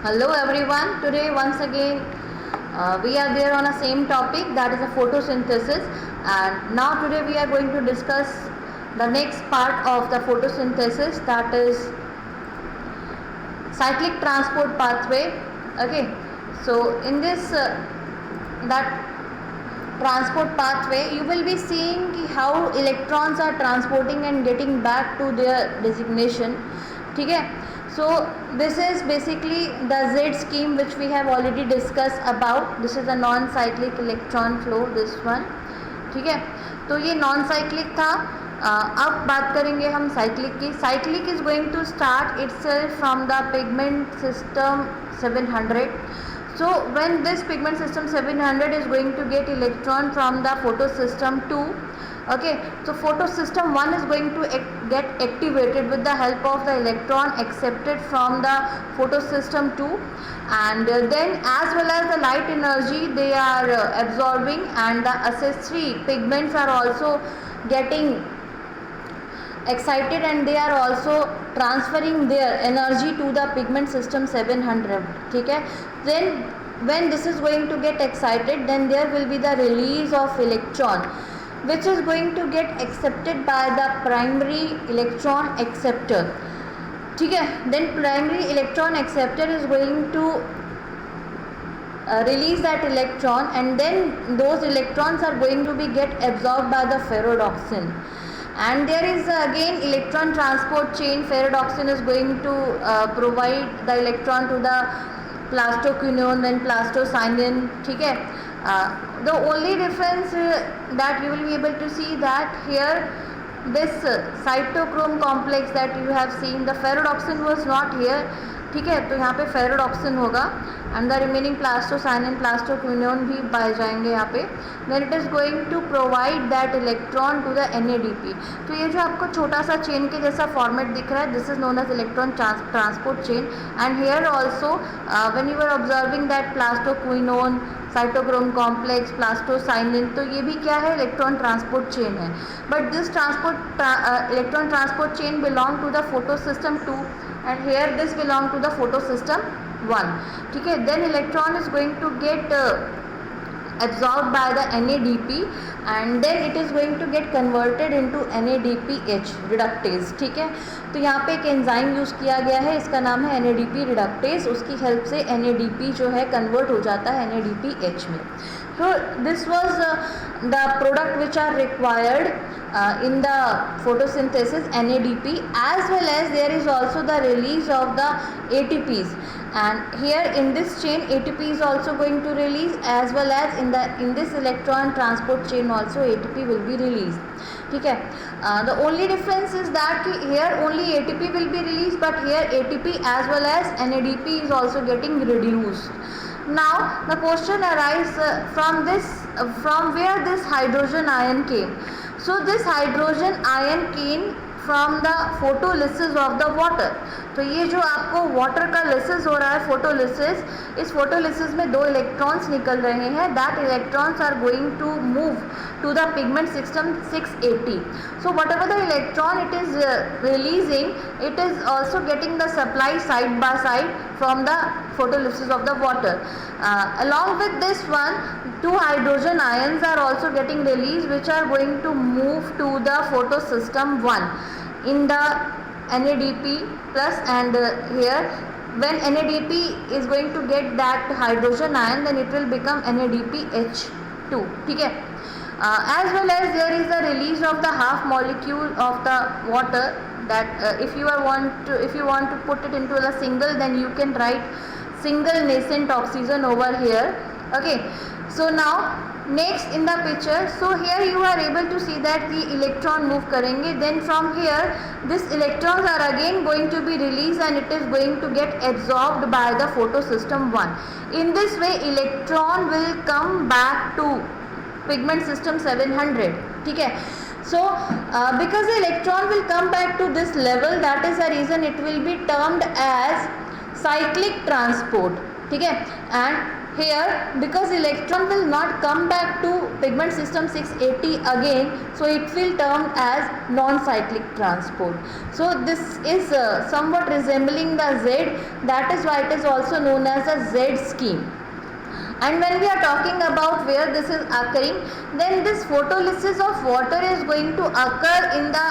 Hello everyone. Today once again we are there on a same topic, that is a photosynthesis, and now today we are going to discuss the next part of the photosynthesis, that is cyclic transport pathway. Okay, so in this that transport pathway you will be seeing how electrons are transporting and getting back to their destination. ठीक है, so this is basically the Z scheme which we have already discussed about. This is a non cyclic electron flow, this one. ठीक है, तो ये non cyclic था. अब बात करेंगे हम साइक्लिक की. Cyclic is going to start itself from the pigment system 700. So when this pigment system 700 is going to get electron from the photosystem 2, okay, so photosystem 1 is going to get activated with the help of the electron accepted from the photosystem 2, and then as well as the light energy they are absorbing, and the accessory pigments are also getting excited and they are also transferring their energy to the pigment system 700. ठीक है, then when this is going to get excited, then there will be the release of electron which is going to get accepted by the primary electron acceptor. ठीक है, then primary electron acceptor is going to release that electron, and then those electrons are going to be get absorbed by the ferredoxin. And there is again electron transport chain. Ferredoxin is going to provide the electron to the plastoquinone, then plastocyanin. ठीक है, the only difference that you will be able to see that here this cytochrome complex that you have seen, the ferredoxin was not here. ठीक है, तो यहाँ पे ferredoxin होगा and the remaining plastocyanin plastoquinone भी पाए जाएंगे यहाँ पे. Then it is going to provide that electron to the NADP. तो ये जो आपको छोटा सा चेन के जैसा फॉर्मेट दिख रहा है, this is known as electron transport chain. And here also when you are observing that plastoquinone, cytochrome complex, plastocyanin, तो ये भी क्या है, इलेक्ट्रॉन ट्रांसपोर्ट चेन है. But this electron transport chain belong to the photosystem 2 and here this belong to the photosystem 1. ठीक है, then electron is going to get absorbed by the NADP and then it is going to get converted into NADPH reductase. ठीक है, तो यहाँ पे एक enzyme use किया गया है, इसका नाम है NADP reductase. उसकी हेल्प से NADP जो है कन्वर्ट हो जाता है NADPH में. So this was the product which are required in the photosynthesis, NADP, as well as there is also the release of the ATPs, and here in this chain ATP is also going to release, as well as in this electron transport chain also ATP will be released. ठीक है, the only difference is that here only ATP will be released, but here ATP as well as NADP is also getting reduced. Now the question arises from where this hydrogen ion came. So this hydrogen ion came from the photolysis of the water. तो ये जो आपको water का lysis हो रहा है, photolysis, इस photolysis में दो इलेक्ट्रॉन्स निकल रहे हैं. That electrons are going to move to the pigment system 680. So whatever the electron it is releasing, it is also getting the supply side by side from the photolysis of the water. Along with this one, two hydrogen ions are also getting released, which are going to move to the photosystem 1 in the NADP plus, and here when NADP is going to get that hydrogen ion, then it will become NADPH2. ठीक है, as well as there is a release of the half molecule of the water, that if you want to put it into a single, then you can write single nascent oxygen over here. Okay, so now next in the picture, so here you are able to see that the electron move करेंगे, then from here this electrons are again going to be released and it is going to get absorbed by the photosystem 1. In this way electron will come back to pigment system 700. ठीक है, so because the electron will come back to this level, that is the reason it will be termed as cyclic transport. ठीक है, and here because electron will not come back to pigment system 680 again, so it will term as non-cyclic transport. So this is somewhat resembling the Z, that is why it is also known as a Z scheme. And when we are talking about where this is occurring, then this photolysis of water is going to occur in the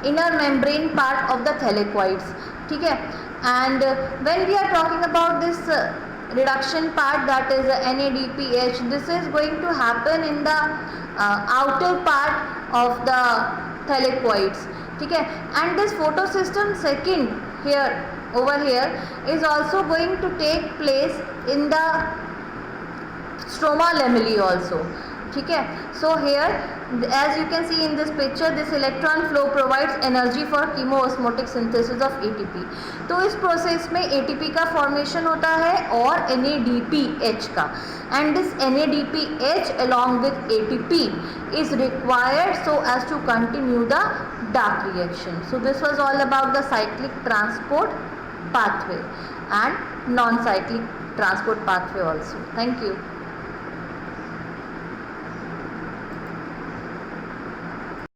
inner membrane part of the thylakoids. ठीक है, and when we are talking about this reduction part, that is NADPH, this is going to happen in the outer part of the thylakoids. ठीक है, and this photosystem second here over here is also going to take place in the stroma lamellae also. ठीक है, so here as you can see in this picture, this electron flow provides energy for chemoosmotic synthesis of ATP. तो इस process में ATP का formation होता है और NADPH का, and this NADPH along with ATP is required so as to continue the dark reaction. So this was all about the cyclic transport pathway and non-cyclic transport pathway also. Thank you.